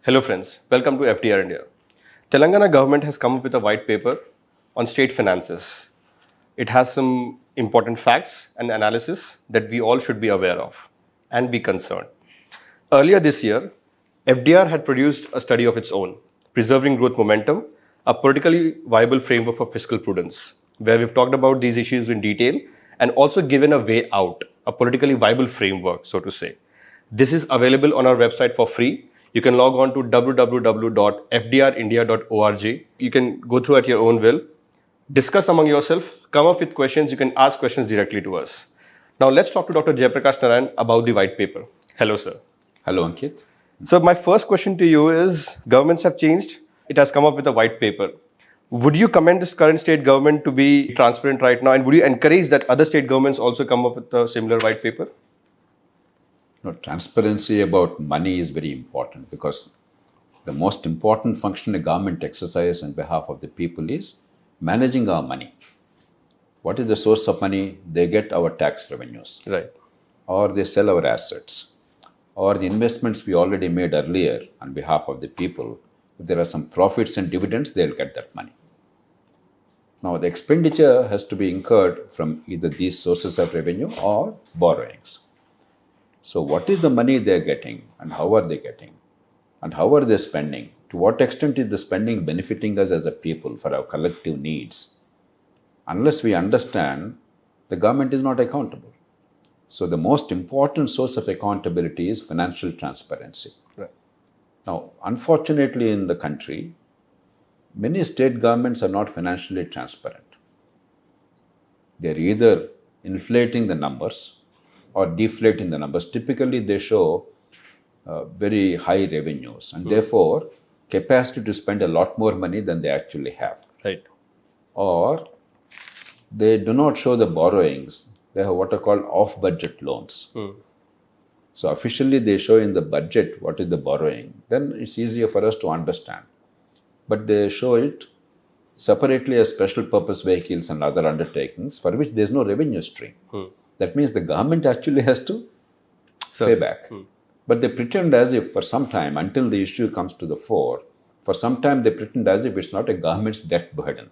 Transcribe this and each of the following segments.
Hello friends, welcome to FDR India. Telangana government has come up with a white paper on state finances. It has some important facts and analysis that we all should be aware of and be concerned. Earlier this year, FDR had produced a study of its own, Preserving Growth Momentum, a politically viable framework for fiscal prudence, where we've talked about these issues in detail and also given a way out, a politically viable framework, so to say. This is available on our website for free. You can log on to www.fdrindia.org. You can go through at your own will, discuss among yourself, come up with questions. You can ask questions directly to us. Now let's talk to Dr. Jayaprakash Narayan about the white paper. Hello, sir. Hello, Ankit. So my first question to you is, governments have changed. It has come up with a white paper. Would you commend this current state government to be transparent right now? And would you encourage that other state governments also come up with a similar white paper? No, transparency about money is very important because the most important function a government exercises on behalf of the people is managing our money. What is the source of money? They get our tax revenues. Right. Or they sell our assets. Or the investments we already made earlier on behalf of the people. If there are some profits and dividends, they'll get that money. Now, the expenditure has to be incurred from either these sources of revenue or borrowings. So what is the money they're getting and how are they getting? And how are they spending? To what extent is the spending benefiting us as a people for our collective needs? Unless we understand, the government is not accountable. So the most important source of accountability is financial transparency. Right. Now, unfortunately in the country, many state governments are not financially transparent. They're either inflating the numbers or deflating the numbers. Typically, they show very high revenues and therefore capacity to spend a lot more money than they actually have. Right. Or they do not show the borrowings. They have what are called off-budget loans. So officially they show in the budget what is the borrowing. Then it's easier for us to understand. But they show it separately as special purpose vehicles and other undertakings for which there is no revenue stream. That means the government actually has to pay back. But they pretend as if for some time, until the issue comes to the fore, for some time they pretend as if it's not a government's debt burden.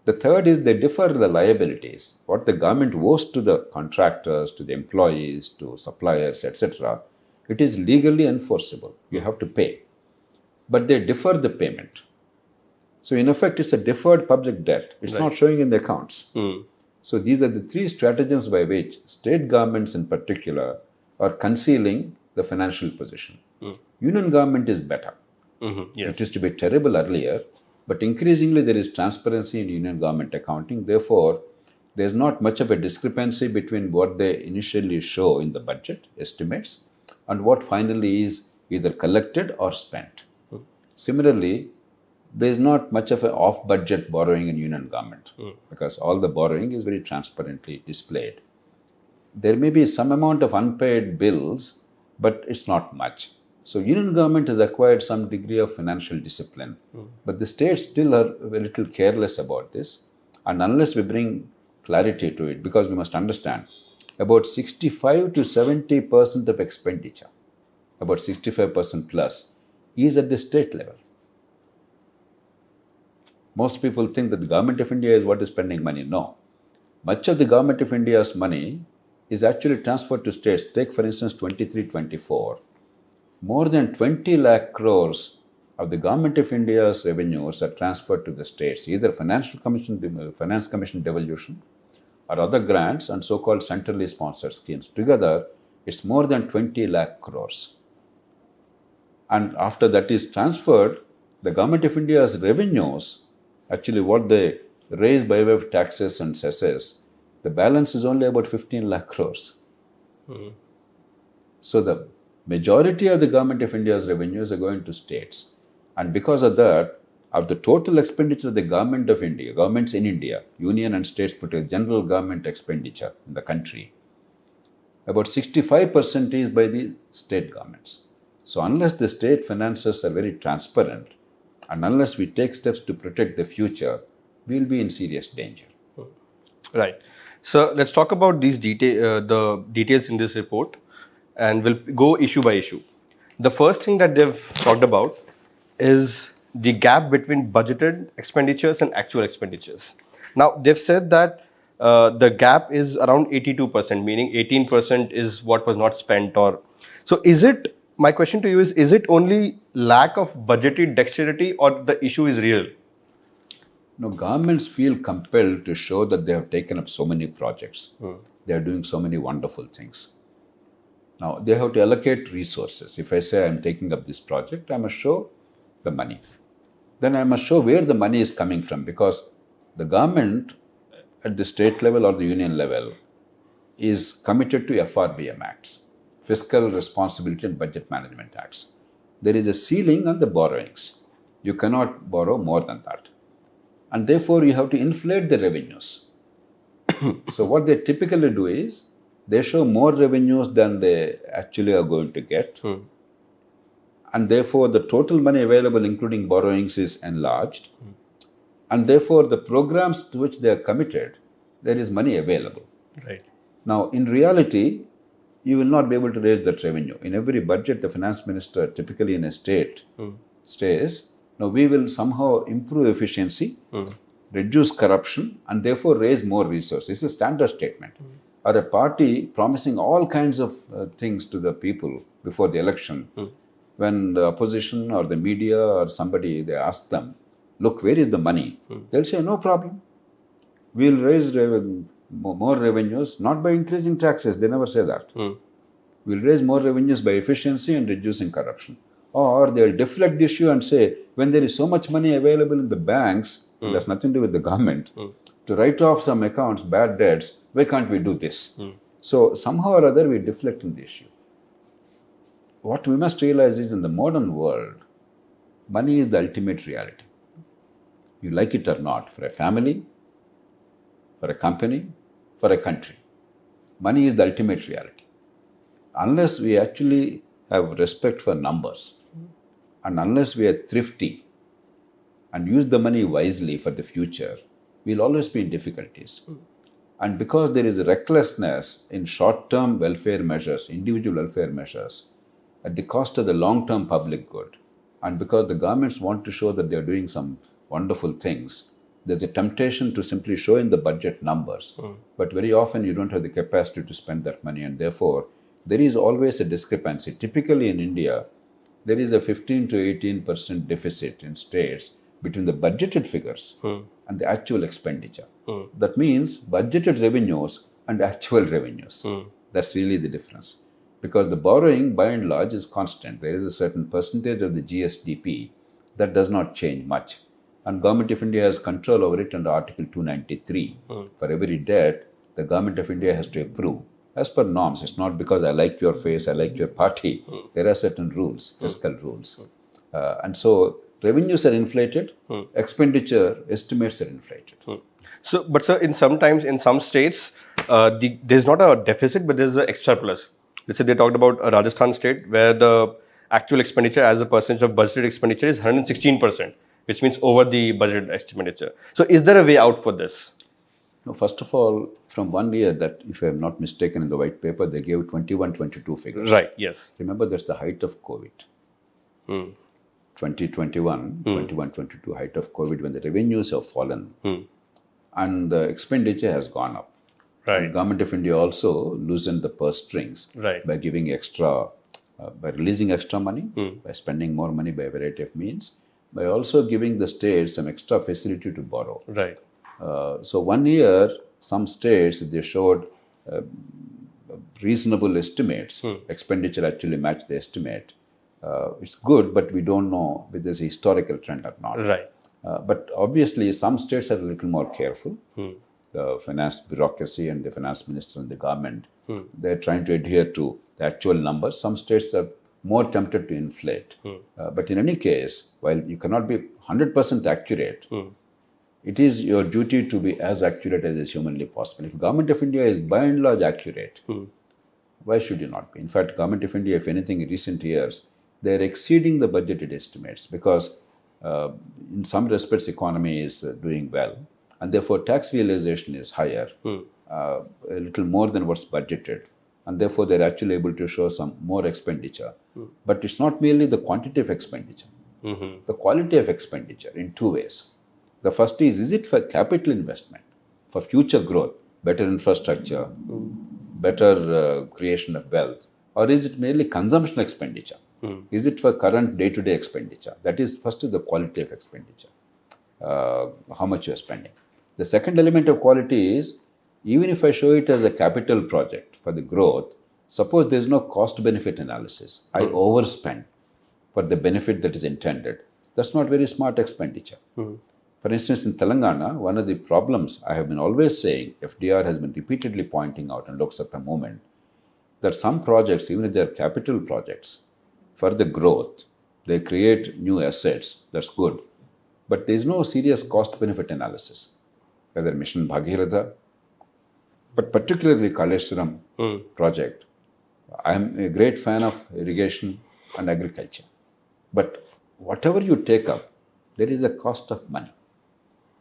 The third is they defer the liabilities. What the government owes to the contractors, to the employees, to suppliers, etc., it is legally enforceable. You have to pay. But they defer the payment. So in effect, it's a deferred public debt. It's not showing in the accounts. So these are the three stratagems by which state governments in particular are concealing the financial position. Union government is better. Yes. It used to be terrible earlier, but increasingly there is transparency in union government accounting. Therefore, there's not much of a discrepancy between what they initially show in the budget estimates and what finally is either collected or spent. Similarly, there is not much of an off-budget borrowing in union government because all the borrowing is very transparently displayed. There may be some amount of unpaid bills, but it's not much. So union government has acquired some degree of financial discipline, but the states still are a little careless about this. And unless we bring clarity to it, because we must understand, about 65 to 70% of expenditure, about 65% plus, is at the state level. Most people think that the government of India is what is spending money. No. Much of the government of India's money is actually transferred to states. Take, for instance, 23-24. More than 20 lakh crores of the government of India's revenues are transferred to the states, either Finance Commission devolution or other grants and so-called centrally sponsored schemes. Together, it's more than 20 lakh crores. And after that is transferred, the government of India's revenues, actually what they raise by way of taxes and cesses, the balance is only about 15 lakh crores. So the majority of the government of India's revenues are going to states. And because of that, of the total expenditure of the government of India, governments in India, union and states put a general government expenditure in the country, about 65% is by the state governments. So unless the state finances are very transparent, and unless we take steps to protect the future, we will be in serious danger. Right. So let's talk about these the details in this report, and we'll go issue by issue. The first thing that they've talked about is the gap between budgeted expenditures and actual expenditures. Now, they've said that the gap is around 82%, meaning 18% is what was not spent. Or so, is it? My question to you is it only lack of budgetary dexterity, or the issue is real? No, governments feel compelled to show that they have taken up so many projects. They are doing so many wonderful things. Now, they have to allocate resources. If I say I'm taking up this project, I must show the money. Then I must show where the money is coming from, because the government at the state level or the union level is committed to FRBM Acts, Fiscal Responsibility and Budget Management Acts. There is a ceiling on the borrowings. You cannot borrow more than that. And therefore, you have to inflate the revenues. So what they typically do is, they show more revenues than they actually are going to get. And therefore, the total money available, including borrowings, is enlarged. And therefore, the programs to which they are committed, there is money available. Right. Now, in reality, you will not be able to raise that revenue. In every budget, the finance minister, typically in a state, says, now we will somehow improve efficiency, reduce corruption, and therefore raise more resources. It's a standard statement. Or a party promising all kinds of things to the people before the election. When the opposition or the media or somebody, they ask them, look, where is the money? They'll say, no problem. We'll raise more revenues, not by increasing taxes. They never say that. We'll raise more revenues by efficiency and reducing corruption. Or they'll deflect the issue and say, when there is so much money available in the banks, that's nothing to do with the government, to write off some accounts, bad debts, why can't we do this? So somehow or other we deflect on the issue. What we must realize is, in the modern world, money is the ultimate reality. You like it or not, for a family, for a company, for a country. Money is the ultimate reality. Unless we actually have respect for numbers, and unless we are thrifty and use the money wisely for the future, we'll always be in difficulties. And because there is a recklessness in short-term welfare measures, individual welfare measures, at the cost of the long-term public good, and because the governments want to show that they are doing some wonderful things, there's a temptation to simply show in the budget numbers. But very often you don't have the capacity to spend that money, and therefore there is always a discrepancy. Typically in India, there is a 15 to 18% deficit in states between the budgeted figures and the actual expenditure. That means budgeted revenues and actual revenues. That's really the difference. Because the borrowing, by and large, is constant. There is a certain percentage of the GSDP that does not change much. And Government of India has control over it under Article 293. For every debt, the Government of India has to approve. As per norms, it's not because I like your face, I like your party. There are certain rules, fiscal rules. And so revenues are inflated, expenditure estimates are inflated. So, but sir, in some states, there's not a deficit, but there's an surplus. Let's say they talked about a Rajasthan state where the actual expenditure as a percentage of budgeted expenditure is 116%, which means over the budgeted expenditure. So, is there a way out for this? No, first of all, from 1 year, that if I am not mistaken in the white paper, they gave 21-22 figures. Right, yes. Remember, that's the height of COVID. 2021, 21-22 height of COVID, when the revenues have fallen and the expenditure has gone up. Right. And Government of India also loosened the purse strings by giving extra, by releasing extra money, by spending more money by a variety of means, by also giving the states some extra facility to borrow. Right. So 1 year, some states, they showed reasonable estimates. Expenditure actually matched the estimate. It's good, but we don't know whether there's a historical trend or not. Right. But obviously, some states are a little more careful. The finance bureaucracy and the finance minister and the government, they're trying to adhere to the actual numbers. Some states are more tempted to inflate. But in any case, while you cannot be 100% accurate, it is your duty to be as accurate as is humanly possible. If Government of India is by and large accurate, why should you not be? In fact, Government of India, if anything, in recent years, they're exceeding the budgeted estimates because in some respects, economy is doing well. And therefore, tax realization is higher, a little more than what's budgeted. and therefore they're actually able to show some more expenditure. But it's not merely the quantity of expenditure, the quality of expenditure in two ways. The first is it for capital investment, for future growth, better infrastructure, better creation of wealth, or is it merely consumption expenditure? Is it for current day-to-day expenditure? That is, first is the quality of expenditure, how much you are spending. The second element of quality is, even if I show it as a capital project for the growth, suppose there is no cost-benefit analysis, I overspend for the benefit that is intended. That's not very smart expenditure. For instance, in Telangana, one of the problems I have been always saying, FDR has been repeatedly pointing out and looks at the moment, that some projects, even if they are capital projects, for the growth, they create new assets, that's good. But there is no serious cost-benefit analysis, whether Mission Bhagiratha, but particularly Kaleshwaram project. I am a great fan of irrigation and agriculture. But whatever you take up, there is a cost of money.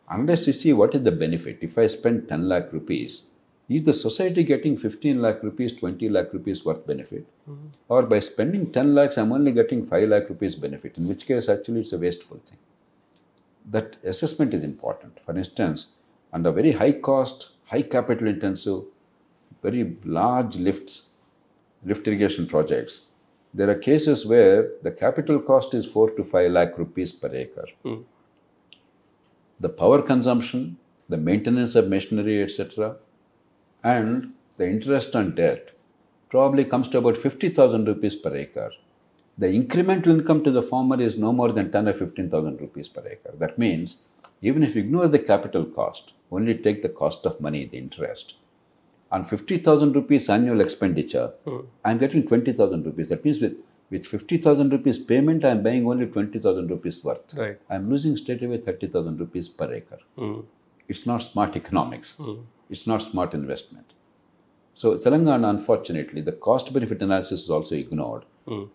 Unless you see what is the benefit, if I spend 10 lakh rupees, is the society getting 15 lakh rupees, 20 lakh rupees worth benefit? Or by spending 10 lakhs, I'm only getting 5 lakh rupees benefit, in which case actually it's a wasteful thing. That assessment is important. For instance, under very high cost, high capital intensive, very large lift irrigation projects, there are cases where the capital cost is 4 to 5 lakh rupees per acre. The power consumption, the maintenance of machinery, etc., and the interest on debt probably comes to about 50,000 rupees per acre. The incremental income to the farmer is no more than 10 or 15,000 rupees per acre. That means even if you ignore the capital cost, only take the cost of money, the interest, on 50,000 rupees annual expenditure, I'm getting 20,000 rupees. That means with 50,000 rupees payment, I'm buying only 20,000 rupees worth. Right. I'm losing straight away 30,000 rupees per acre. It's not smart economics. It's not smart investment. So Telangana, unfortunately, the cost-benefit analysis is also ignored.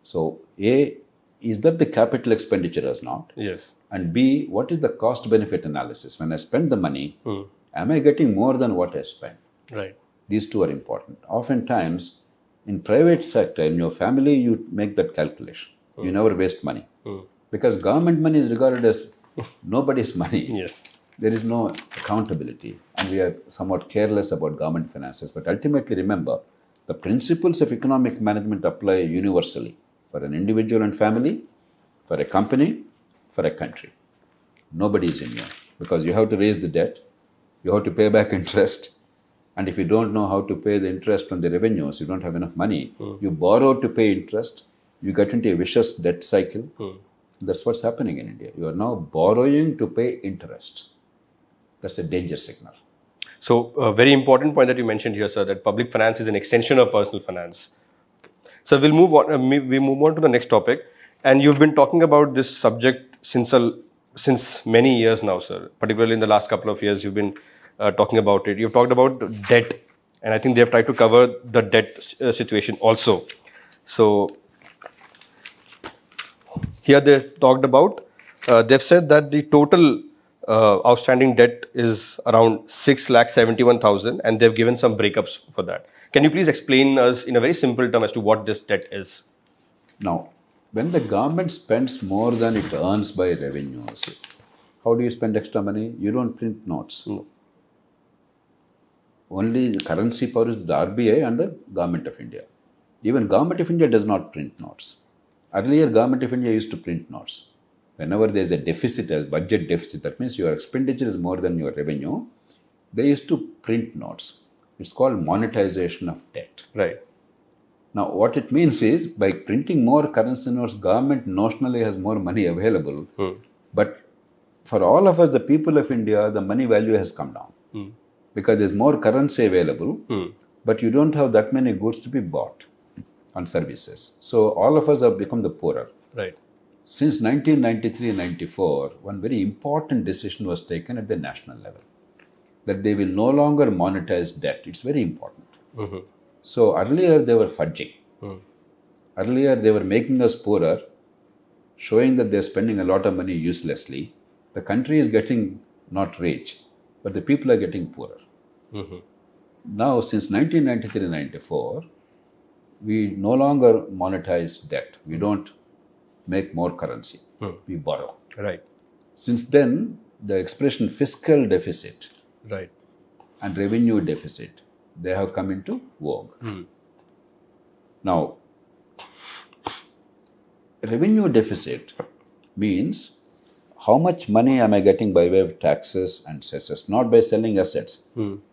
So A, is that the capital expenditure or not? Yes. And B, what is the cost-benefit analysis? When I spend the money, am I getting more than what I spend? Right. These two are important. Oftentimes, in private sector, in your family, you make that calculation. You never waste money. Because government money is regarded as nobody's money. Yes. There is no accountability, and we are somewhat careless about government finances. But ultimately, remember, the principles of economic management apply universally for an individual and family, for a company, for a country. Nobody is immune, because you have to raise the debt, you have to pay back interest, and if you don't know how to pay the interest on the revenues, you don't have enough money, you borrow to pay interest, you get into a vicious debt cycle. That's what's happening in India. You are now borrowing to pay interest. That's a danger signal. So, a very important point that you mentioned here, sir, that public finance is an extension of personal finance. So, we'll move on. We move on to the next topic, and you've been talking about this subject since many years now, sir. Particularly in the last couple of years, you've been talking about it. You've talked about debt, and I think they have tried to cover the debt situation also. So, here they've talked about. They've said that the total outstanding debt is around 6,71,000, and they've given some breakups for that. Can you please explain us in a very simple term as to what this debt is? Now, when the government spends more than it earns by revenues, how do you spend extra money? You don't print notes. No. Only currency power is the RBI and the Government of India. Even Government of India does not print notes. Earlier, Government of India used to print notes. Whenever there is a deficit, a budget deficit, that means your expenditure is more than your revenue, they used to print notes. It's called monetization of debt. Right. Now, what it means is, by printing more currency notes, government notionally has more money available. But for all of us, the people of India, the money value has come down. Because there's more currency available, but you don't have that many goods to be bought and services. So all of us have become the poorer. Right. Since 1993-94, one very important decision was taken at the national level, that they will no longer monetize debt. It's very important. So earlier they were fudging. Earlier they were making us poorer, showing that they're spending a lot of money uselessly. The country is getting not rich, but the people are getting poorer. Now, since 1993-94, we no longer monetize debt. We don't make more currency. We borrow. Right. Since then, the expression fiscal deficit Right. and revenue deficit, they have come into vogue. Now, revenue deficit means how much money am I getting by way of taxes and cesses, not by selling assets.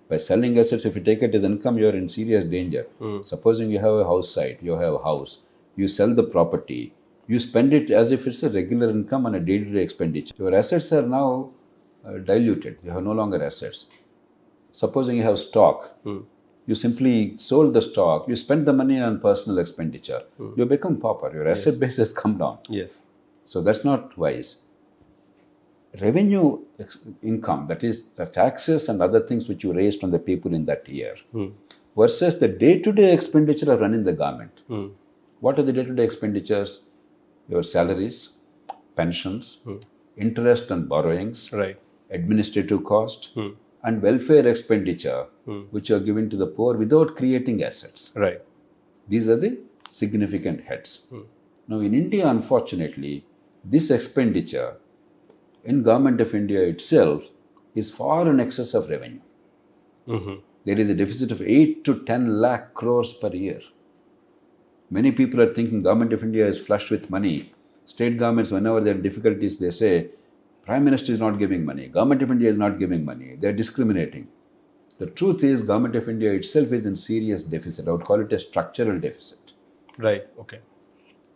By selling assets, if you take it as income, you're in serious danger. Supposing you have a house site, you have a house, you sell the property, you spend it as if it's a regular income and a day-to-day expenditure. Your assets are now diluted. You have no longer assets. Supposing you have stock, you simply sold the stock, you spend the money on personal expenditure, you become pauper. Your asset base has come down. Yes. So that's not wise. Revenue income, that is the taxes and other things which you raised from the people in that year, versus the day-to-day expenditure of running the government. What are the day-to-day expenditures? Your salaries, pensions, interest and borrowings, Right. administrative cost, and welfare expenditure, which are given to the poor without creating assets. Right. These are the significant heads. Now, in India, unfortunately, this expenditure in Government of India itself is far in excess of revenue. There is a deficit of 8 to 10 lakh crores per year. Many people are thinking Government of India is flush with money. State governments, whenever there are difficulties, they say, Prime Minister is not giving money. Government of India is not giving money. They are discriminating. The truth is, Government of India itself is in serious deficit. I would call it a structural deficit. Right. Okay.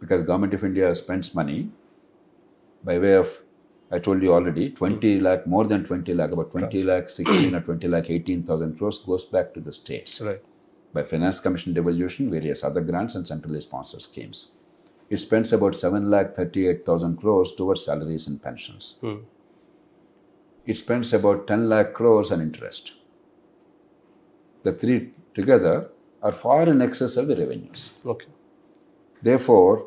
Because Government of India spends money by way of, I told you already, 20 lakh, more than 20 lakh, about 20 lakh 16 or 20 lakh 18,000 crores goes back to the states. Right. By Finance Commission devolution, various other grants and centrally sponsored schemes. It spends about 7 lakh 38,000 crores towards salaries and pensions. It spends about 10 lakh crores on interest. The three together are far in excess of the revenues. Okay. Therefore,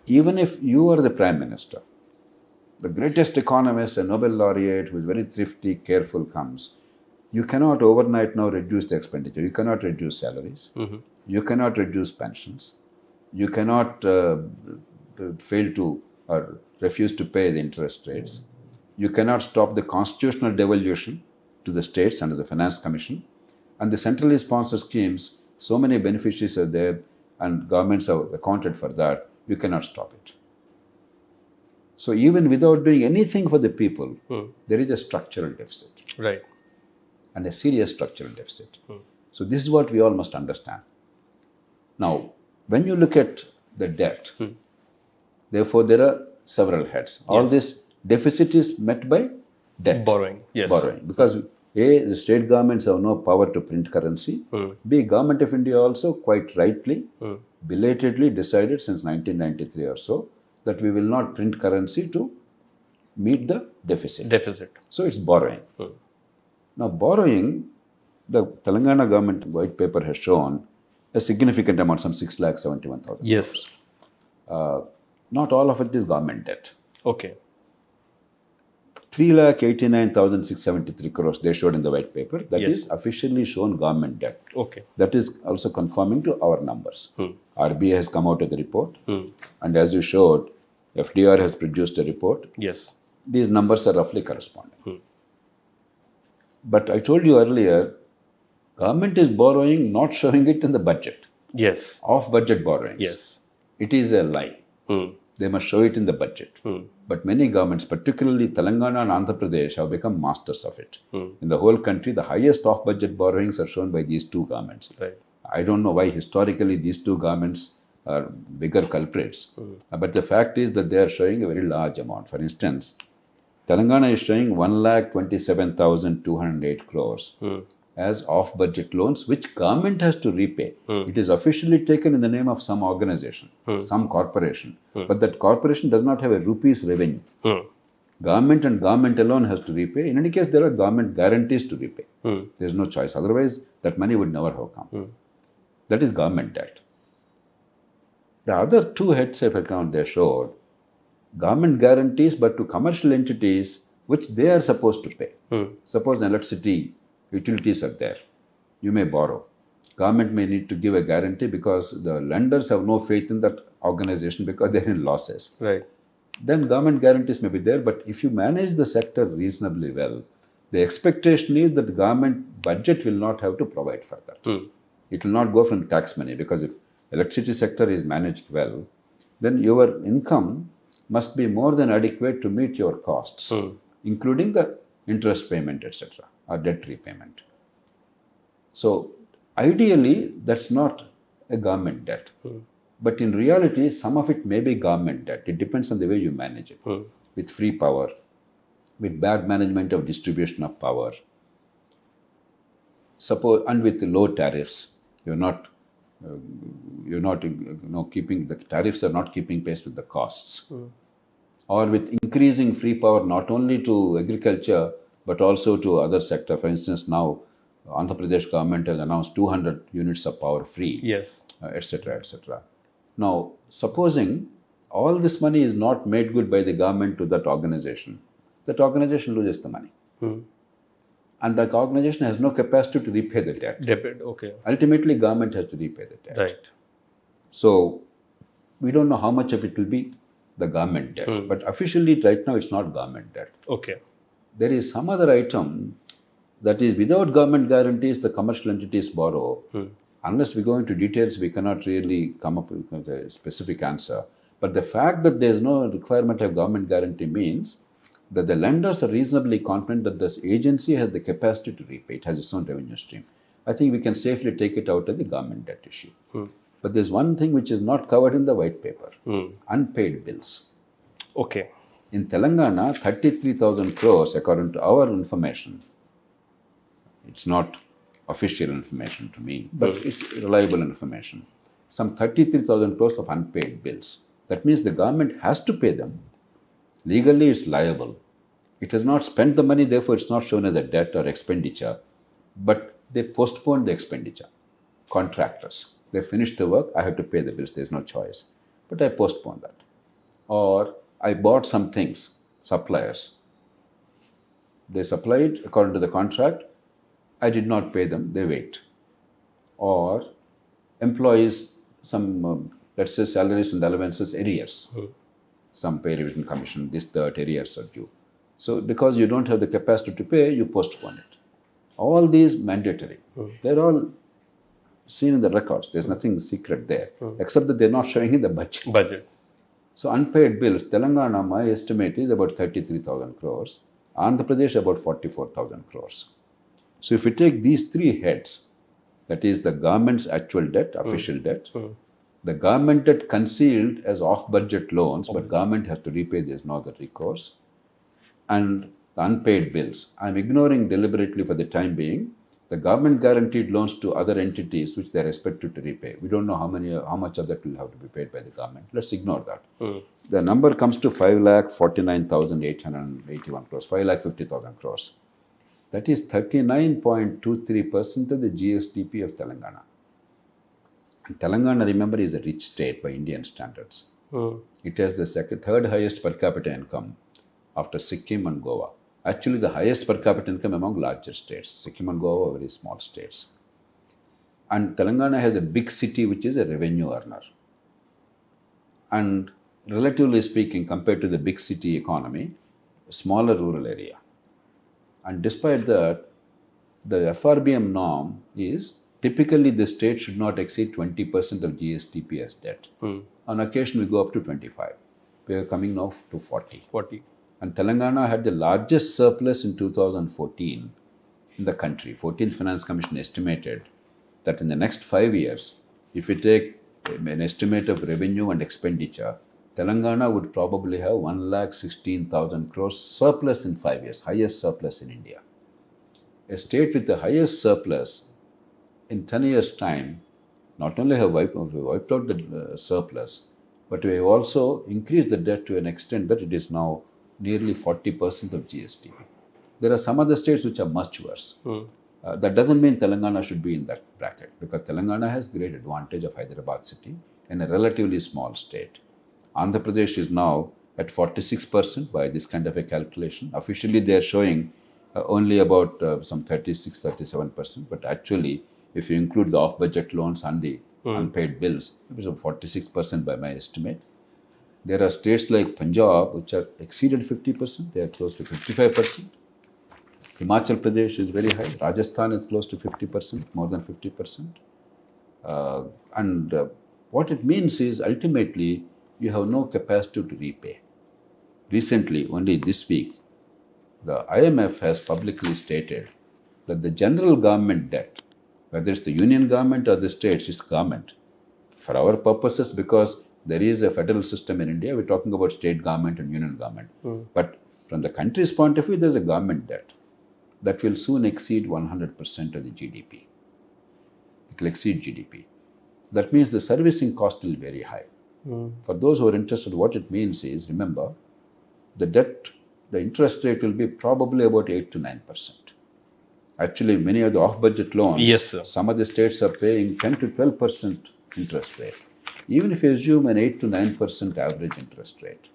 even if you are the Prime Minister, the greatest economist, a Nobel laureate who is very thrifty, careful comes, you cannot overnight now reduce the expenditure. You cannot reduce salaries. You cannot reduce pensions. You cannot fail to or refuse to pay the interest rates. You cannot stop the constitutional devolution to the states under the Finance Commission. And the centrally sponsored schemes, so many beneficiaries are there and governments have accounted for that. You cannot stop it. So even without doing anything for the people, there is a structural deficit. Right. And a serious structural deficit. So this is what we all must understand. Now, when you look at the debt, therefore there are several heads. All this deficit is met by debt. Borrowing. Yes. Borrowing. Because A, the state governments have no power to print currency. B, Government of India also quite rightly, belatedly decided since 1993 or so, that we will not print currency to meet the deficit. So it's borrowing. Now, borrowing, the Telangana government white paper has shown a significant amount, some 6,71,000. Yes. Not all of it is government debt. Okay. 3,89,673 crores they showed in the white paper. That Yes. is officially shown government debt. Okay. That is also conforming to our numbers. RBI has come out with a report. And as you showed, FDR has produced a report. Yes. These numbers are roughly corresponding. But I told you earlier, government is borrowing, not showing it in the budget. Yes. Off-budget borrowings. Yes. It is a lie. They must show it in the budget. But many governments, particularly Telangana and Andhra Pradesh, have become masters of it. In the whole country, the highest off-budget borrowings are shown by these two governments. Right. I don't know why historically these two governments are bigger culprits. But the fact is that they are showing a very large amount. For instance, Telangana is showing 1,27,208 crores as off-budget loans, which government has to repay. It is officially taken in the name of some organization, some corporation. But that corporation does not have a rupees revenue. Government and government alone has to repay. In any case, there are government guarantees to repay. There is no choice. Otherwise, that money would never have come. That is government debt. The other two heads of account they showed, government guarantees but to commercial entities which they are supposed to pay. Suppose electricity utilities are there. You may borrow. government may need to give a guarantee because the lenders have no faith in that organization because they're in losses. Right. Then government guarantees may be there, but if you manage the sector reasonably well, the expectation is that the government budget will not have to provide for that. It will not go from tax money, because if electricity sector is managed well, then your income must be more than adequate to meet your costs, including the interest payment, etc., or debt repayment. So ideally, that's not a government debt. But in reality, some of it may be government debt. It depends on the way you manage it. With free power, with bad management of distribution of power, suppose, and with low tariffs, you're not keeping the tariffs are not keeping pace with the costs, or with increasing free power not only to agriculture but also to other sector. For instance, now Andhra Pradesh government has announced 200 units of power free, Yes. etc., etc. Now, supposing all this money is not made good by the government to that organization loses the money. And the organization has no capacity to repay the debt. Debit. Okay. Ultimately, government has to repay the debt. Right. So, we don't know how much of it will be the government debt. But officially, right now, it's not government debt. Okay. There is some other item that is without government guarantees, the commercial entities borrow. Unless we go into details, we cannot really come up with a specific answer. But the fact that there is no requirement of government guarantee means that the lenders are reasonably confident that this agency has the capacity to repay. It has its own revenue stream. I think we can safely take it out of the government debt issue. But there's one thing which is not covered in the white paper: unpaid bills. Okay. In Telangana, 33,000 crores, according to our information, it's not official information to me, but it's reliable information. Some 33,000 crores of unpaid bills. That means the government has to pay them. Legally, it's liable. It has not spent the money, therefore it's not shown as a debt or expenditure, but they postponed the expenditure. Contractors, they finished the work, I have to pay the bills, there's no choice. But I postponed that. Or I bought some things, suppliers. They supplied according to the contract, I did not pay them, they wait. Or employees, some, let's say, salaries and allowances, arrears. Some pay revision commission, this, that, arrears are due. So because you don't have the capacity to pay, you postpone it. All these mandatory. They're all seen in the records. There's nothing secret there, except that they're not showing in the budget. So unpaid bills, Telangana, my estimate is about 33,000 crores. Andhra Pradesh, about 44,000 crores. So if you take these three heads, that is the government's actual debt, official debt, the government debt concealed as off-budget loans, but government has to repay, there's no other recourse, and the unpaid bills. I'm ignoring deliberately for the time being the government guaranteed loans to other entities which they are expected to repay. We don't know how much of that will have to be paid by the government. Let's ignore that. The number comes to 5,49,881 crores, 5,50,000 crores. That is 39.23% of the GSDP of Telangana. And Telangana, remember, is a rich state by Indian standards. It has the third highest per capita income after Sikkim and Goa. Actually, the highest per capita income among larger states. Sikkim and Goa are very small states. And Telangana has a big city which is a revenue earner. And relatively speaking, compared to the big city economy, a smaller rural area. And despite that, the FRBM norm is typically the state should not exceed 20% of GSDP as debt. On occasion, we go up to 25. We are coming now to 40. And Telangana had the largest surplus in 2014 in the country. 14th Finance Commission estimated that in the next 5 years, if we take an estimate of revenue and expenditure, Telangana would probably have 1,16,000 crores surplus in 5 years, highest surplus in India. A state with the highest surplus in 10 years' time not only have wiped out the surplus, but we have also increased the debt to an extent that it is now nearly 40% of GSDP. There are some other states which are much worse. That doesn't mean Telangana should be in that bracket, because Telangana has great advantage of Hyderabad city in a relatively small state. Andhra Pradesh is now at 46% by this kind of a calculation. Officially, they are showing only about some 36-37%, but actually if you include the off-budget loans and the unpaid bills, it was 46% by my estimate. There are states like Punjab which are exceeded 50%. They are close to 55%. Himachal Pradesh is very high. Rajasthan is close to 50%, more than 50%. And what it means is ultimately you have no capacity to repay. Recently, only this week, the IMF has publicly stated that the general government debt, whether it's the union government or the states, is government. For our purposes, because there is a federal system in India, we're talking about state government and union government. But from the country's point of view, there's a government debt that will soon exceed 100% of the GDP. It will exceed GDP. That means the servicing cost will be very high. For those who are interested, what it means is, remember, the debt, the interest rate will be probably about 8 to 9%. Actually, many of the off-budget loans, Yes, sir. some of the states are paying 10 to 12% interest rate. Even if you assume an 8 to 9% average interest rate,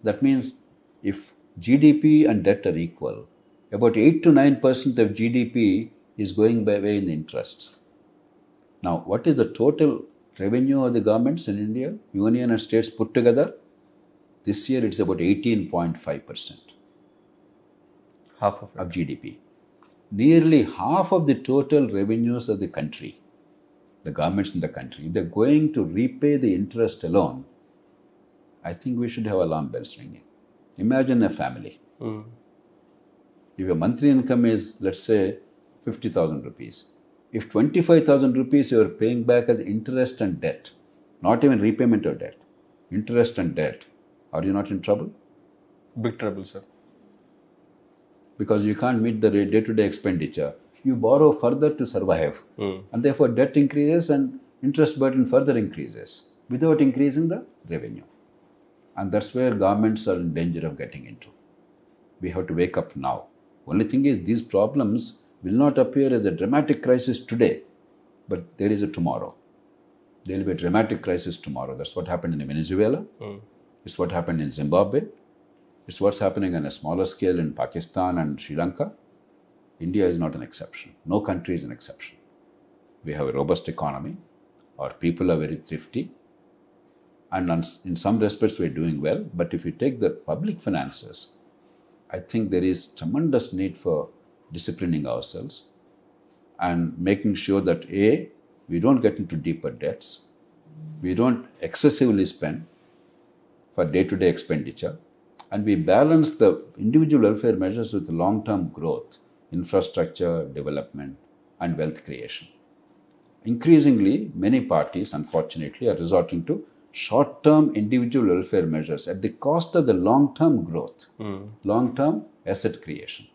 that means if GDP and debt are equal, about 8 to 9% of GDP is going by way in interest. Now, what is the total revenue of the governments in India, union and states put together? This year it's about 18.5% Half of it. of GDP. Nearly half of the total revenues of the country, the governments in the country, they're going to repay the interest alone. I think we should have alarm bells ringing. Imagine a family. If your monthly income is, let's say, 50,000 rupees, if 25,000 rupees you are paying back as interest and debt, not even repayment of debt, interest and debt, are you not in trouble? Big trouble, sir. Because you can't meet the day-to-day expenditure. You borrow further to survive. And therefore debt increases and interest burden further increases without increasing the revenue. And that's where governments are in danger of getting into. We have to wake up now. Only thing is, these problems will not appear as a dramatic crisis today, but there is a tomorrow. There will be a dramatic crisis tomorrow. That's what happened in Venezuela. It's what happened in Zimbabwe. It's what's happening on a smaller scale in Pakistan and Sri Lanka. India is not an exception. No country is an exception. We have a robust economy. Our people are very thrifty. And in some respects, we're doing well. But if you take the public finances, I think there is tremendous need for disciplining ourselves and making sure that A, we don't get into deeper debts, we don't excessively spend for day-to-day expenditure, and we balance the individual welfare measures with long-term growth, infrastructure development, and wealth creation. Increasingly, many parties, unfortunately, are resorting to short-term individual welfare measures at the cost of the long-term growth, long-term asset creation.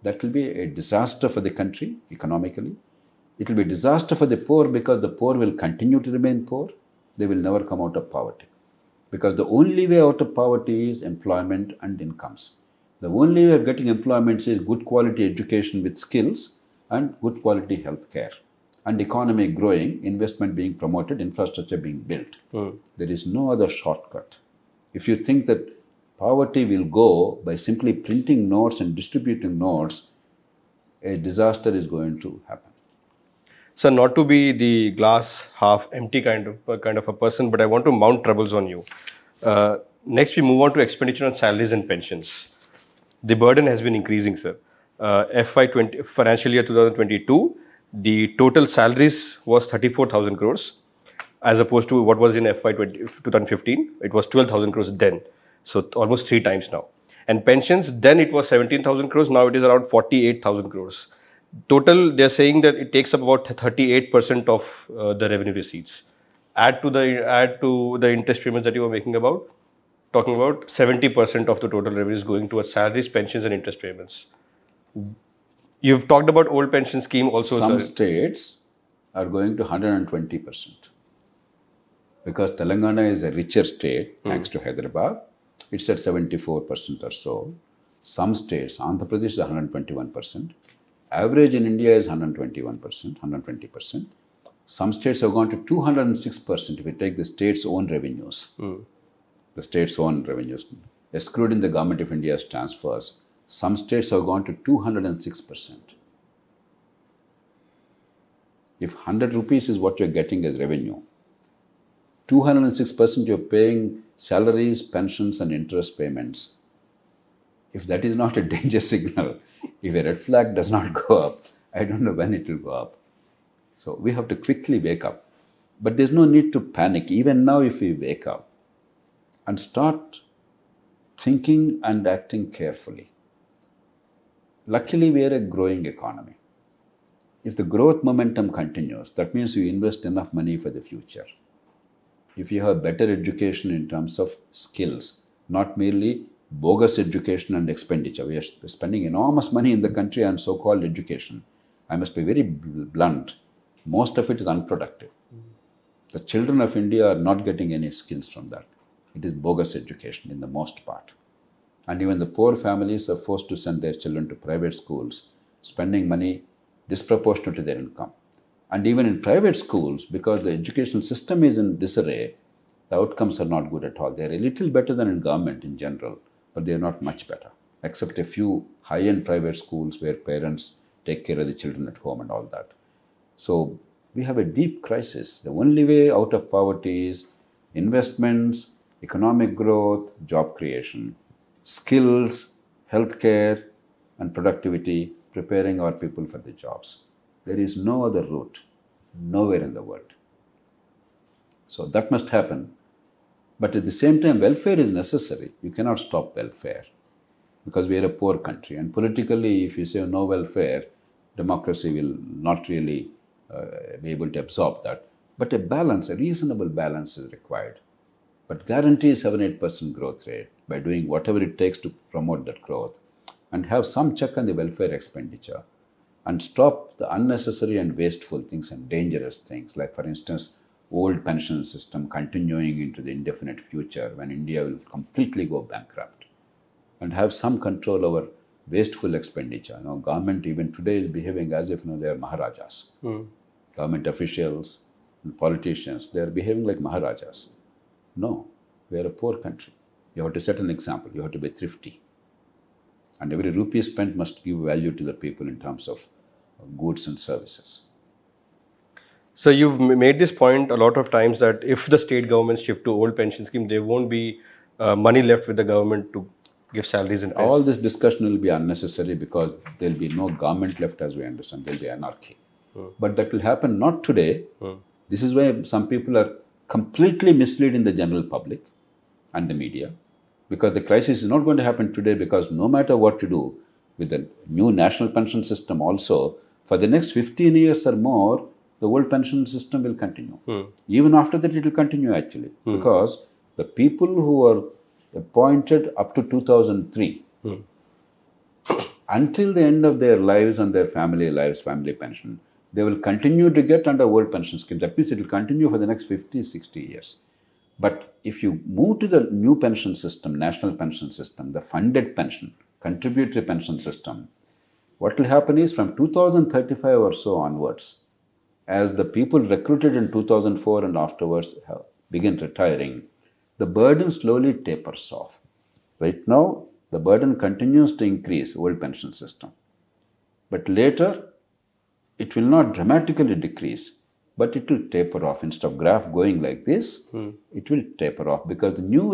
That will be a disaster for the country economically. It will be a disaster for the poor because the poor will continue to remain poor. They will never come out of poverty. Because the only way out of poverty is employment and incomes. The only way of getting employment is good quality education with skills and good quality health care. And economy growing, investment being promoted, infrastructure being built. There is no other shortcut. If you think that poverty will go by simply printing notes and distributing notes, a disaster is going to happen. So not to be the glass half empty kind of a person, but I want to mount troubles on you. Next, we move on to expenditure on salaries and pensions. The burden has been increasing, sir. Financial year 2022, the total salaries was 34,000 crores, as opposed to what was in FY 2015. It was 12,000 crores then. So almost 3 times now. And pensions, then it was 17,000 crores. Now it is around 48,000 crores. Total, they're saying that it takes up about 38% of the revenue receipts. Add to the interest payments that you were talking about 70% of the total revenues going towards salaries, pensions, and interest payments. You've talked about old pension scheme also. Some states are going to 120%. Because Telangana is a richer state, thanks to Hyderabad, it's at 74% or so. Some states, Andhra Pradesh is 121%. Average in India is 120%. Some states have gone to 206% if you take the state's own revenues. The state's own revenues, excluding the Government of India's transfers. Some states have gone to 206%. If 100 rupees is what you're getting as revenue, 206% you're paying salaries, pensions, and interest payments. If that is not a danger signal, if a red flag does not go up, I don't know when it will go up. So we have to quickly wake up. But there's no need to panic. Even now, if we wake up and start thinking and acting carefully. Luckily, we are a growing economy. If the growth momentum continues, that means you invest enough money for the future. If you have better education in terms of skills, not merely bogus education and expenditure. We are spending enormous money in the country on so-called education. I must be very blunt. Most of it is unproductive. The children of India are not getting any skills from that. It is bogus education in the most part. And even the poor families are forced to send their children to private schools, spending money disproportionate to their income. And even in private schools, because the educational system is in disarray, the outcomes are not good at all. They are a little better than in government in general, but they are not much better, except a few high-end private schools where parents take care of the children at home and all that. So we have a deep crisis. The only way out of poverty is investments, economic growth, job creation, skills, healthcare, and productivity, preparing our people for the jobs. There is no other route, nowhere in the world. So that must happen. But at the same time, welfare is necessary. You cannot stop welfare because we are a poor country. And politically, if you say no welfare, democracy will not really be able to absorb that. But a balance, a reasonable balance is required. But guarantee 7-8% growth rate by doing whatever it takes to promote that growth and have some check on the welfare expenditure and stop the unnecessary and wasteful things and dangerous things, like, for instance, old pension system continuing into the indefinite future when India will completely go bankrupt, and have some control over wasteful expenditure. Government even today is behaving as if they are Maharajas. Government officials and politicians, they are behaving like Maharajas. No, we are a poor country. You have to set an example. You have to be thrifty. And every rupee spent must give value to the people in terms of goods and services. So you've made this point a lot of times that if the state governments shift to old pension scheme, there won't be money left with the government to give salaries and pensions. All this discussion will be unnecessary because there will be no government left as we understand. There will be anarchy. But that will happen not today. This is why some people are completely misleading the general public and the media, because the crisis is not going to happen today, because no matter what you do with the new national pension system also, for the next 15 years or more, the old pension system will continue. Even after that, it will continue actually, because the people who were appointed up to 2003, until the end of their lives and their family lives, family pension, they will continue to get under old pension scheme. That means it will continue for the next 50, 60 years. But if you move to the new pension system, national pension system, the funded pension, contributory pension system, what will happen is from 2035 or so onwards, as the people recruited in 2004 and afterwards begin retiring, the burden slowly tapers off. Right now, the burden continues to increase, old pension system. But later, it will not dramatically decrease, but it will taper off. Instead of graph going like this, it will taper off, because the new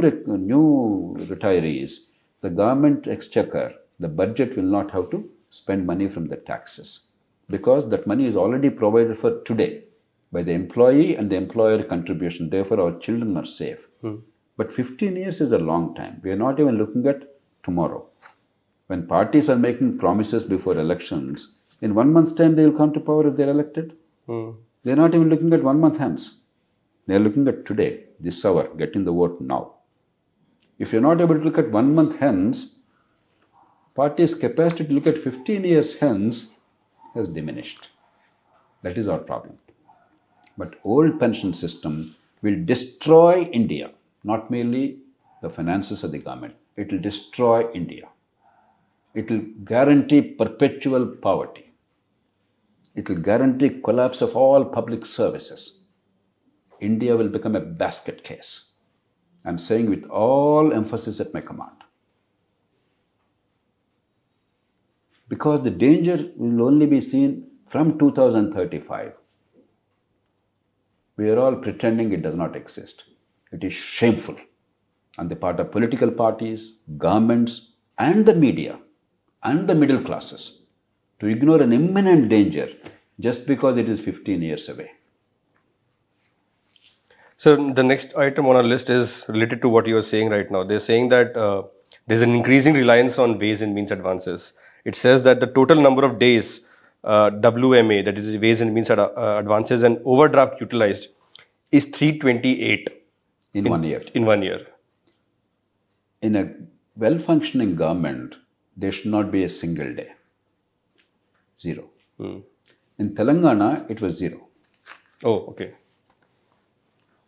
retirees, the government exchequer, the budget will not have to spend money from the taxes, because that money is already provided for today by the employee and the employer contribution. Therefore, our children are safe. But 15 years is a long time. We are not even looking at tomorrow. When parties are making promises before elections, in 1 month's time they will come to power if they are elected. They are not even looking at 1 month hence. They are looking at today, this hour, getting the vote now. If you are not able to look at 1 month hence, parties' capacity to look at 15 years hence has diminished. That is our problem. But old pension system will destroy India, not merely the finances of the government. It will destroy India. It will guarantee perpetual poverty. It will guarantee collapse of all public services. India will become a basket case. I'm saying with all emphasis at my command. Because the danger will only be seen from 2035. We are all pretending it does not exist. It is shameful on the part of political parties, governments, and the media, and the middle classes to ignore an imminent danger just because it is 15 years away. So the next item on our list is related to what you are saying right now. They're saying that there's an increasing reliance on ways and means advances. It says that the total number of days WMA, that is ways and means advances and overdraft utilized, is 328 In 1 year. In 1 year. In a well-functioning government, there should not be a single day. Zero. In Telangana, it was zero. Oh, okay.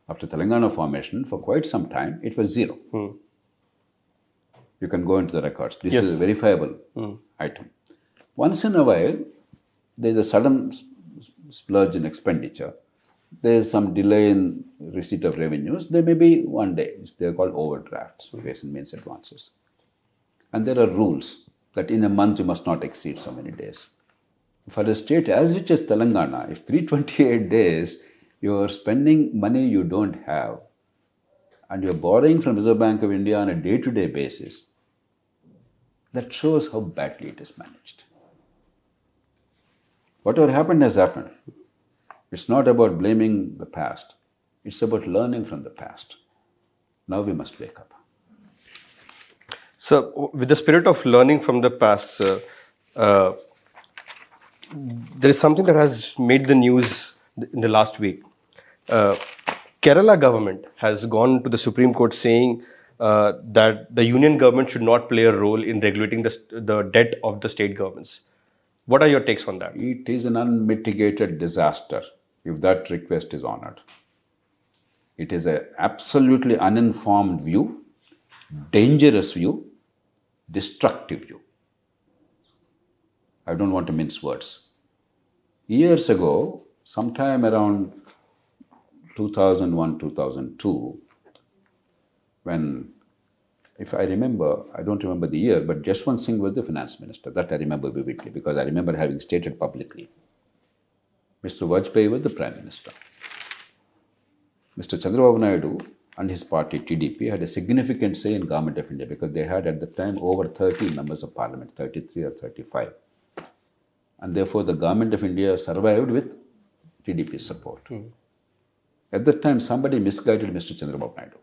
After Telangana formation, for quite some time, it was zero. You can go into the records. This Yes. is a verifiable item. Once in a while, there is a sudden splurge in expenditure. There is some delay in receipt of revenues. There may be one day. They are called overdrafts, ways and means advances. And there are rules that in a month you must not exceed so many days. For a state as rich as Telangana, if 328 days you are spending money you don't have and you are borrowing from Reserve Bank of India on a day-to-day basis, that shows how badly it is managed. Whatever happened has happened. It's not about blaming the past. It's about learning from the past. Now we must wake up. So, with the spirit of learning from the past, there is something that has made the news in the last week. Kerala government has gone to the Supreme Court saying that the union government should not play a role in regulating the debt of the state governments. What are your takes on that? It is an unmitigated disaster if that request is honored. It is an absolutely uninformed view, dangerous view, destructive view. I don't want to mince words. Years ago, sometime around 2001, 2002, when, if I remember, I don't remember the year, but Jaswant Singh was the finance minister. That I remember vividly because I remember having stated publicly. Mr. Vajpayee was the prime minister. Mr. Chandrababu Naidu and his party TDP had a significant say in Government of India because they had at the time over 30 members of parliament, 33 or 35. And therefore the Government of India survived with TDP's support. At that time, somebody misguided Mr. Chandrababu Naidu.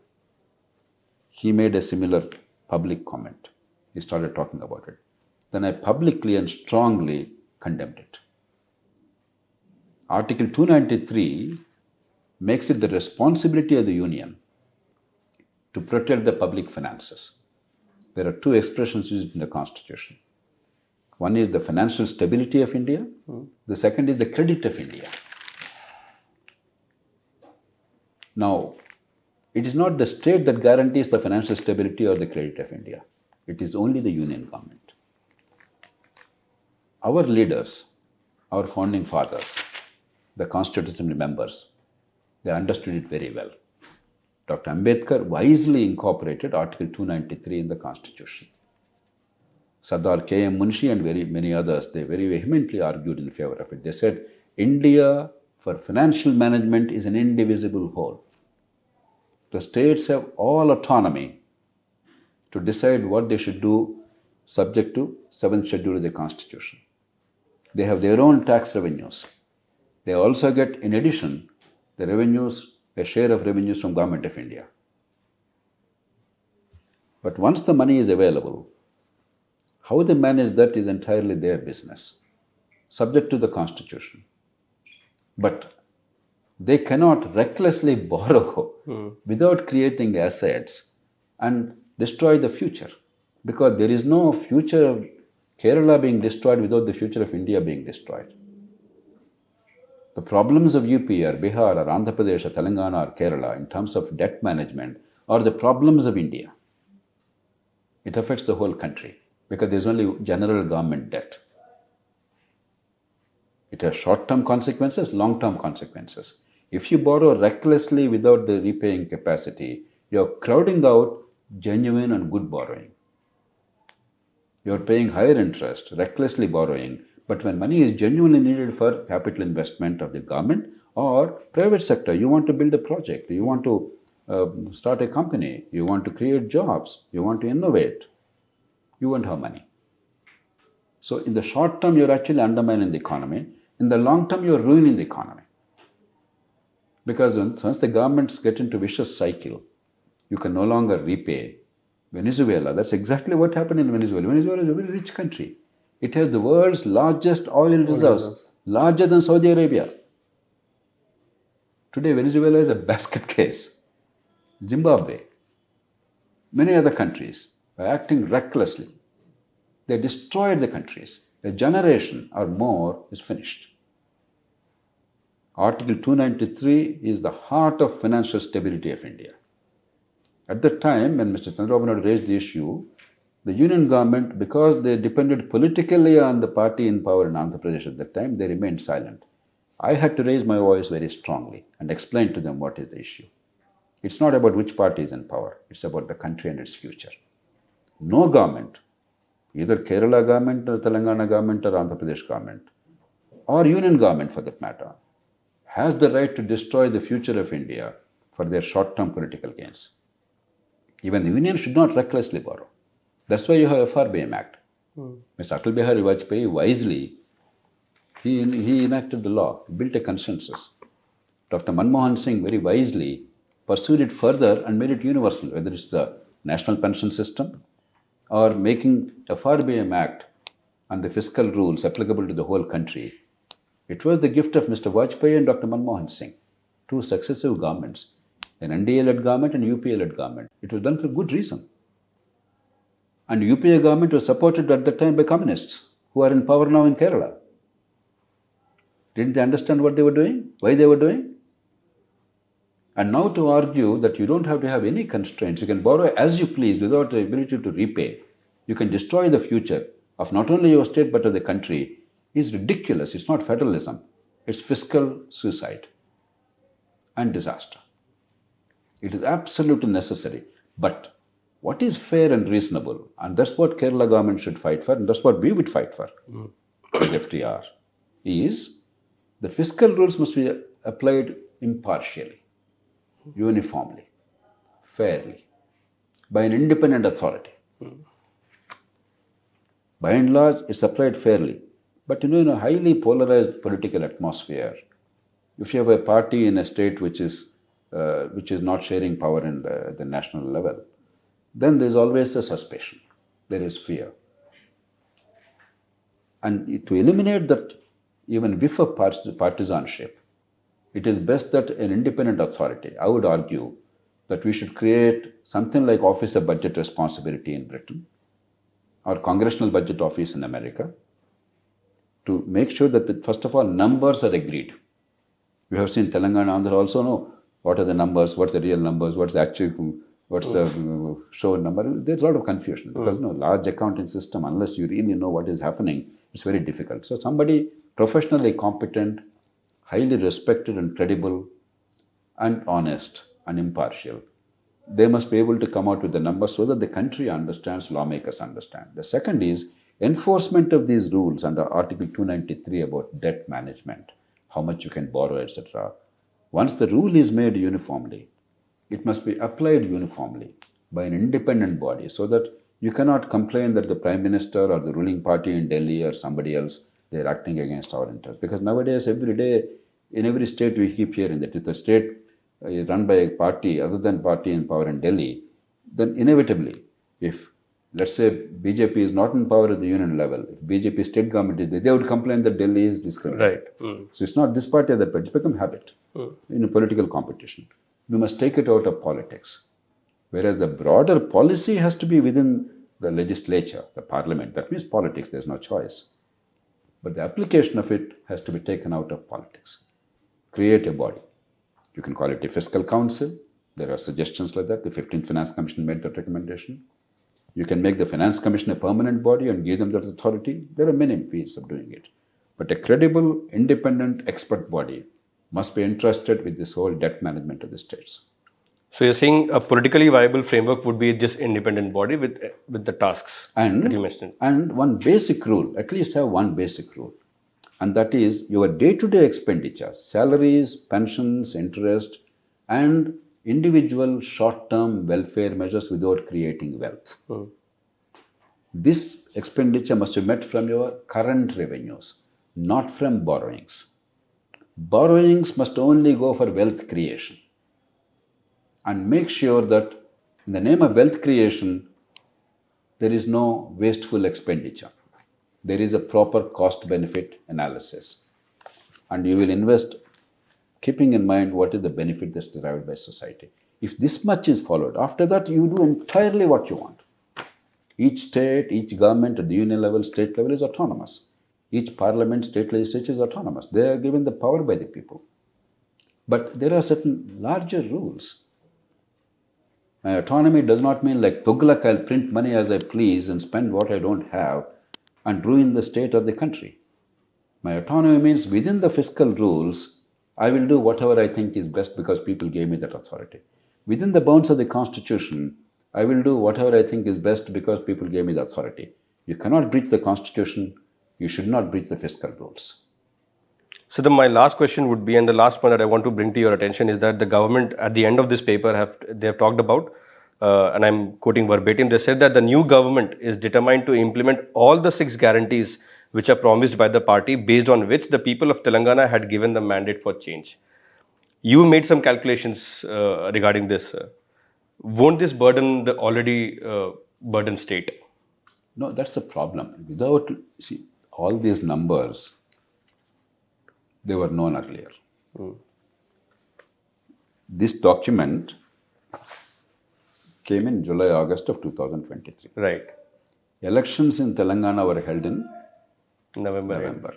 He made a similar public comment. He started talking about it. Then I publicly and strongly condemned it. Article 293 makes it the responsibility of the union to protect the public finances. There are two expressions used in the Constitution. One is the financial stability of India. The second is the credit of India. Now, it is not the state that guarantees the financial stability or the credit of India. It is only the union government. Our leaders, our founding fathers, the constitutional members, they understood it very well. Dr. Ambedkar wisely incorporated Article 293 in the Constitution. Sardar K.M. Munshi and very many others, they very vehemently argued in favor of it. They said, India for financial management is an indivisible whole. The states have all autonomy to decide what they should do subject to 7th schedule of the Constitution. They have their own tax revenues. They also get, in addition, the revenues, a share of revenues from Government of India. But once the money is available, how they manage that is entirely their business, subject to the Constitution. But they cannot recklessly borrow without creating assets and destroy the future. Because there is no future of Kerala being destroyed without the future of India being destroyed. The problems of UP or Bihar or Andhra Pradesh or Telangana or Kerala in terms of debt management are the problems of India. It affects the whole country because there is only general government debt. It has short-term consequences, long-term consequences. If you borrow recklessly without the repaying capacity, you are crowding out genuine and good borrowing. You are paying higher interest, recklessly borrowing, but when money is genuinely needed for capital investment of the government Or private sector, you want to build a project, you want to start a company, you want to create jobs, you want to innovate, you won't have money. So in the short term, you're actually undermining the economy. In the long term, you're ruining the economy. Because once the governments get into vicious cycle, you can no longer repay. Venezuela, that's exactly what happened in Venezuela. Venezuela is a very rich country. It has the world's largest oil reserves, larger than Saudi Arabia. Today, Venezuela is a basket case. Zimbabwe, many other countries are acting recklessly. They destroyed the countries. A generation or more is finished. Article 293 is the heart of financial stability of India. At the time when Mr. Chandrababu Naidu raised the issue, the union government, because they depended politically on the party in power in Andhra Pradesh at that time, they remained silent. I had to raise my voice very strongly and explain to them what is the issue. It's not about which party is in power, it's about the country and its future. No government, either Kerala government or Telangana government or Andhra Pradesh government, or union government for that matter, has the right to destroy the future of India for their short-term political gains. Even the union should not recklessly borrow. That's why you have FRBM Act. Mr. Atal Bihari Vajpayee wisely, he enacted the law, built a consensus. Dr. Manmohan Singh very wisely pursued it further and made it universal, whether it's the national pension system or making FRBM Act and the fiscal rules applicable to the whole country. It was the gift of Mr. Vajpayee and Dr. Manmohan Singh, two successive governments, an NDA-led government and UPA-led government. It was done for good reason. And UPA government was supported at the time by communists who are in power now in Kerala. Didn't they understand what they were doing? Why they were doing? And now to argue that you don't have to have any constraints, you can borrow as you please without the ability to repay, you can destroy the future of not only your state but of the country, is ridiculous. It's not federalism. It's fiscal suicide and disaster. It is absolutely necessary. But what is fair and reasonable, and that's what Kerala government should fight for, and that's what we would fight for as FDR, is the fiscal rules must be applied impartially, uniformly, fairly, by an independent authority. By and large, it's applied fairly. But in a highly polarized political atmosphere, if you have a party in a state which is not sharing power in the national level, then there's always a suspicion. There is fear. And to eliminate that even whiff of partisanship, it is best that an independent authority, I would argue that we should create something like Office of Budget Responsibility in Britain or Congressional Budget Office in America, to make sure that, first of all, numbers are agreed. We have seen Telangana, Andhra also know what are the numbers, what's the real numbers, what's the show number. There's a lot of confusion because large accounting system, unless you really know what is happening, it's very difficult. So somebody professionally competent, highly respected and credible and honest and impartial, they must be able to come out with the numbers so that the country understands, lawmakers understand. The second is enforcement of these rules under Article 293 about debt management, how much you can borrow, etc. Once the rule is made uniformly, it must be applied uniformly by an independent body so that you cannot complain that the Prime Minister or the ruling party in Delhi or somebody else, they're acting against our interests. Because nowadays, every day, in every state, we keep hearing that if the state is run by a party other than party in power in Delhi, then inevitably, if let's say BJP is not in power at the union level, if BJP state government is there, they would complain that Delhi is discriminated. Right. So it's not this party or that party, it's become habit in a political competition. We must take it out of politics. Whereas the broader policy has to be within the legislature, the parliament. That means politics, there's no choice. But the application of it has to be taken out of politics. Create a body. You can call it a fiscal council. There are suggestions like that. The 15th Finance Commission made that recommendation. You can make the Finance Commission a permanent body and give them that authority. There are many ways of doing it. But a credible, independent, expert body must be entrusted with this whole debt management of the states. So you're saying a politically viable framework would be this independent body with the tasks that you mentioned. And one basic rule, at least have one basic rule. And that is your day-to-day expenditure, salaries, pensions, interest, and individual short-term welfare measures without creating wealth. This expenditure must be met from your current revenues, not from borrowings. Borrowings must only go for wealth creation. And make sure that in the name of wealth creation, there is no wasteful expenditure. There is a proper cost benefit analysis. And you will invest keeping in mind what is the benefit that's derived by society. If this much is followed, after that you do entirely what you want. Each state, each government at the union level, state level is autonomous. Each parliament, state legislature is autonomous. They are given the power by the people. But there are certain larger rules. My autonomy does not mean like Tughlaq, I'll print money as I please and spend what I don't have and ruin the state or the country. My autonomy means within the fiscal rules, I will do whatever I think is best because people gave me that authority. Within the bounds of the constitution, I will do whatever I think is best because people gave me the authority. You cannot breach the constitution. You should not breach the fiscal rules. So my last question would be, and the last point that I want to bring to your attention is that the government at the end of this paper they have talked about, and I'm quoting verbatim, they said that the new government is determined to implement all the 6 guarantees which are promised by the party based on which the people of Telangana had given the mandate for change. You made some calculations regarding this. Won't this burden the already burdened state? No, that's the problem. Without, see, all these numbers, they were known earlier. This document came in July, August of 2023. Right. Elections in Telangana were held in November.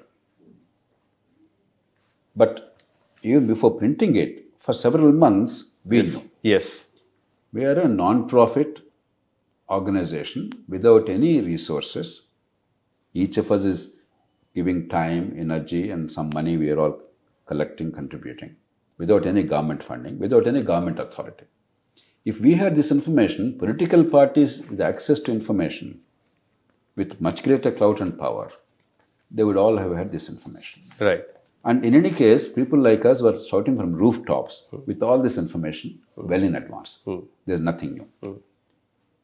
But even before printing it, for several months, we knew. Yes. We are a non-profit organization without any resources. Each of us is giving time, energy, and some money we are all collecting, contributing, without any government funding, without any government authority. If we had this information, political parties with access to information, with much greater clout and power, they would all have had this information. Right. And in any case, people like us were shouting from rooftops with all this information well in advance. There's nothing new.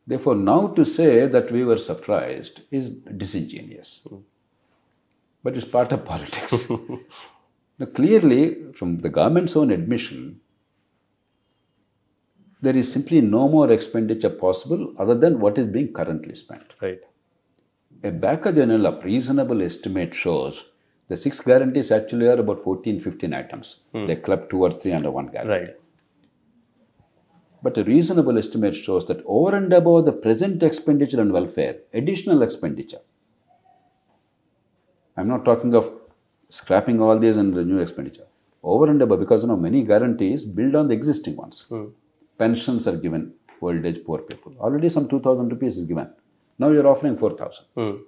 Therefore, now to say that we were surprised is disingenuous. But it's part of politics. Now, clearly, from the government's own admission, there is simply no more expenditure possible other than what is being currently spent. Right. A back-of-the-envelope reasonable estimate shows the 6 guarantees actually are about 14, 15 items. They club 2 or 3 under one guarantee. Right. But a reasonable estimate shows that over and above the present expenditure on welfare, additional expenditure. I'm not talking of scrapping all these and the new expenditure. Over and above, because many guarantees build on the existing ones. Pensions are given, old age poor people. Already some 2,000 rupees is given. Now you're offering 4,000.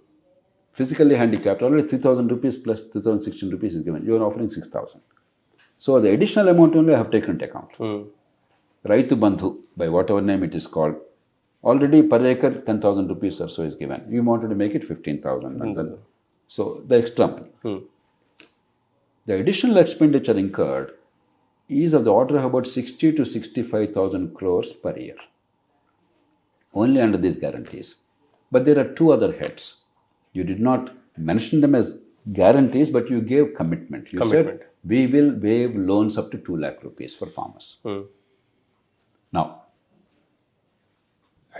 Physically handicapped, already 3,000 rupees plus 2,016 rupees is given. You're offering 6,000. So the additional amount only I have taken into account. Raitu Bandhu, by whatever name it is called, already per acre 10,000 rupees or so is given. You wanted to make it 15,000. So the extra money. The additional expenditure incurred is of the order of about 60 to 65,000 crores per year. Only under these guarantees. But there are 2 other heads. You did not mention them as guarantees, but you gave commitment. You said, we will waive loans up to 2 lakh rupees for farmers. Now,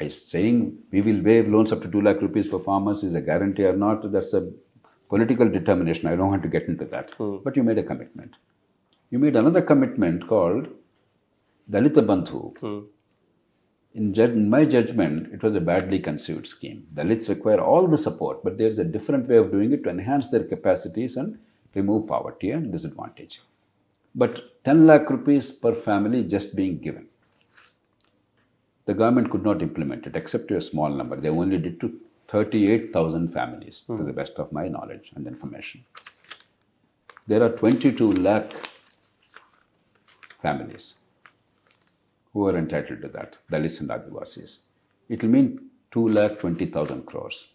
saying we will waive loans up to 2 lakh rupees for farmers is a guarantee or not, that's a political determination. I don't want to get into that. But you made a commitment. You made another commitment called Dalita Bandhu. In my judgment, it was a badly conceived scheme. Dalits require all the support, but there's a different way of doing it to enhance their capacities and remove poverty and disadvantage. But 10 lakh rupees per family just being given. The government could not implement it except to a small number. They only did to 38,000 families, to the best of my knowledge and information. There are 22 lakh families who are entitled to that, Dalits and Adivasis. It will mean 2,20,000 crores.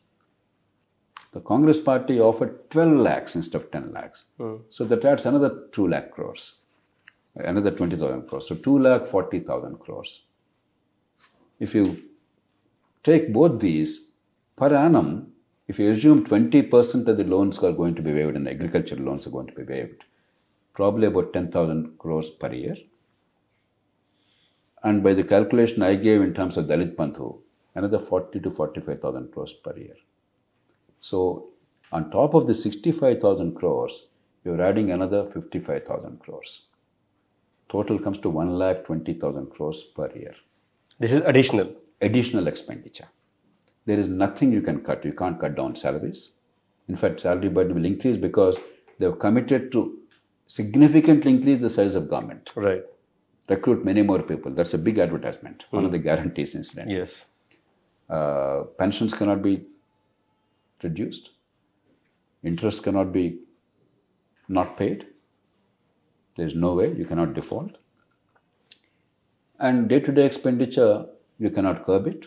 The Congress party offered 12 lakhs instead of 10 lakhs. So that adds another 2 lakh crores, another 20,000 crores. So 2 lakh 40,000 crores. If you take both these per annum, if you assume 20% of the loans are going to be waived and agricultural loans are going to be waived, probably about 10,000 crores per year. And by the calculation I gave in terms of Dalit Bandhu, another 40 to 45,000 crores per year. So on top of the 65,000 crores, you're adding another 55,000 crores. Total comes to 1,20,000 crores per year. This is additional. Additional expenditure. There is nothing you can cut. You can't cut down salaries. In fact, salary burden will increase because they have committed to significantly increase the size of government. Right. Recruit many more people. That's a big advertisement. One of the guarantees, incidentally. Yes. Pensions cannot be reduced. Interest cannot be not paid. There is no way. You cannot default. And day-to-day expenditure, you cannot curb it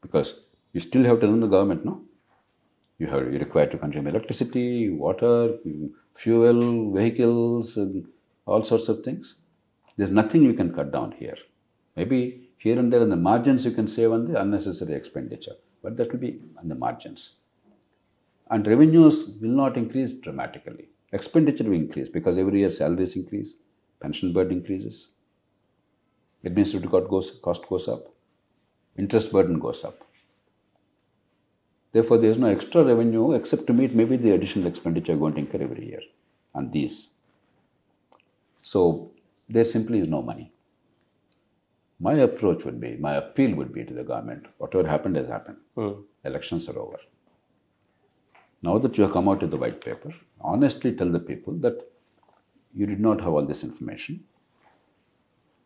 because you still have to run the government, no? You're required to consume electricity, water, fuel, vehicles, and all sorts of things. There's nothing you can cut down here. Maybe here and there in the margins you can save on the unnecessary expenditure, but that will be on the margins. And revenues will not increase dramatically. Expenditure will increase because every year salaries increase, pension burden increases, administrative cost goes up, interest burden goes up. Therefore, there is no extra revenue except to meet maybe the additional expenditure going to incur every year on these. So there simply is no money. My approach would be, my appeal would be to the government, whatever happened has happened. Elections are over. Now that you have come out with the white paper, honestly tell the people that you did not have all this information.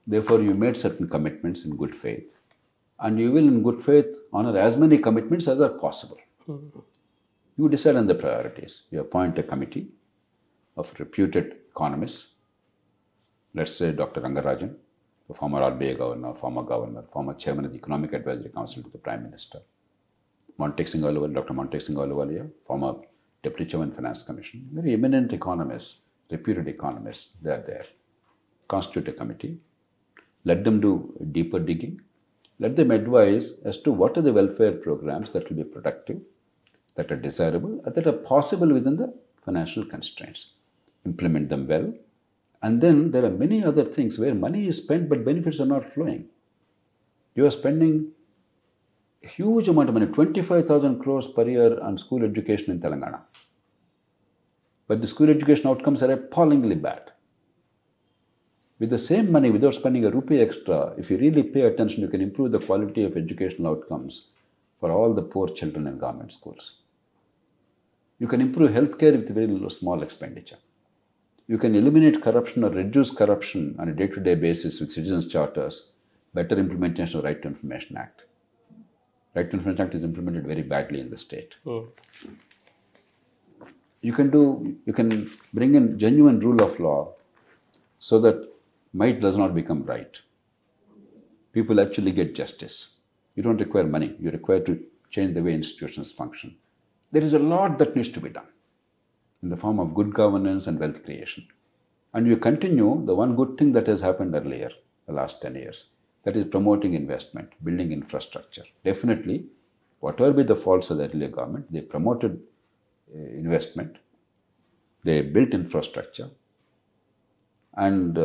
Therefore, you made certain commitments in good faith. And you will, in good faith, honor as many commitments as are possible. You decide on the priorities. You appoint a committee of reputed economists. Let's say Dr. Rangarajan, the former RBI governor, former chairman of the Economic Advisory Council to the Prime Minister. Dr. Montek Singh Ahluwalia, former Deputy Chairman Finance Commission. Very eminent economists, reputed economists, they are there. Constitute a committee. Let them do deeper digging. Let them advise as to what are the welfare programs that will be productive, that are desirable, and that are possible within the financial constraints. Implement them well. And then there are many other things where money is spent but benefits are not flowing. You are spending a huge amount of money, 25,000 crores per year on school education in Telangana. But the school education outcomes are appallingly bad. With the same money, without spending a rupee extra, if you really pay attention, you can improve the quality of educational outcomes for all the poor children in government schools. You can improve healthcare with very small expenditure. You can eliminate corruption or reduce corruption on a day-to-day basis with citizens' charters, better implementation of Right to Information Act. Right to Information Act is implemented very badly in the state. You can bring in genuine rule of law so that might does not become right. People actually get justice. You don't require money. You require to change the way institutions function. There is a lot that needs to be done in the form of good governance and wealth creation. And you continue the one good thing that has happened earlier, the last 10 years, that is promoting investment, building infrastructure. Definitely, whatever be the faults of the earlier government, they promoted investment, they built infrastructure, and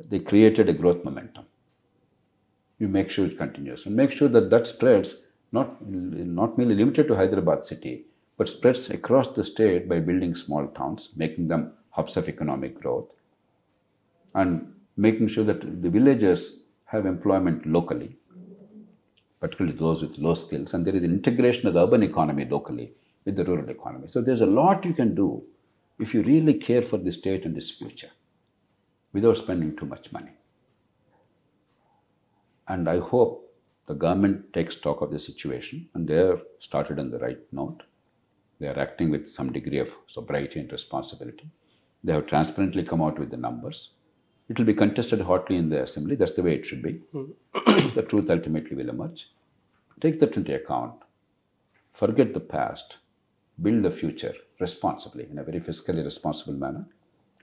they created a growth momentum. You make sure it continues and make sure that that spreads, not merely limited to Hyderabad city, but spreads across the state by building small towns, making them hubs of economic growth, and making sure that the villagers have employment locally, particularly those with low skills, and there is an integration of the urban economy locally with the rural economy. So there's a lot you can do if you really care for the state and its future without spending too much money. And I hope the government takes stock of the situation and they have started on the right note. They are acting with some degree of sobriety and responsibility. They have transparently come out with the numbers. It will be contested hotly in the assembly. That's the way it should be. The truth ultimately will emerge. Take that into account. Forget the past. build the future responsibly, in a very fiscally responsible manner,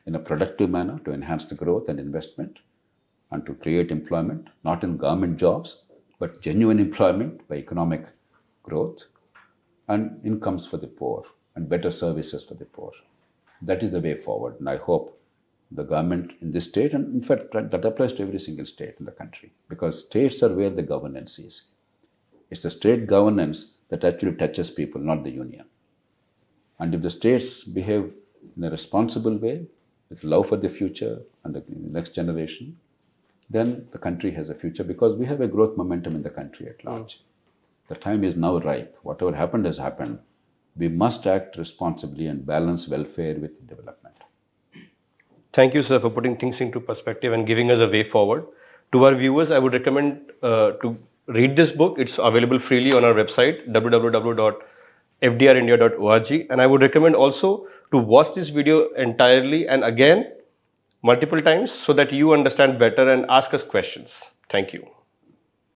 in a productive manner to enhance the growth and investment and to create employment, not in government jobs, but genuine employment by economic growth and incomes for the poor and better services for the poor. That is the way forward. And I hope the government in this state, and in fact that applies to every single state in the country, because states are where the governance is. It's the state governance that actually touches people, not the union. And if the states behave in a responsible way, with love for the future and the next generation, then the country has a future, because we have a growth momentum in the country at large. The time is now ripe. Whatever happened has happened. We must act responsibly and balance welfare with development. Thank you, sir, for putting things into perspective and giving us a way forward. To our viewers, I would recommend to read this book. It's available freely on our website, www.fdrindia.org. And I would recommend also to watch this video entirely and again multiple times so that you understand better and ask us questions. Thank you.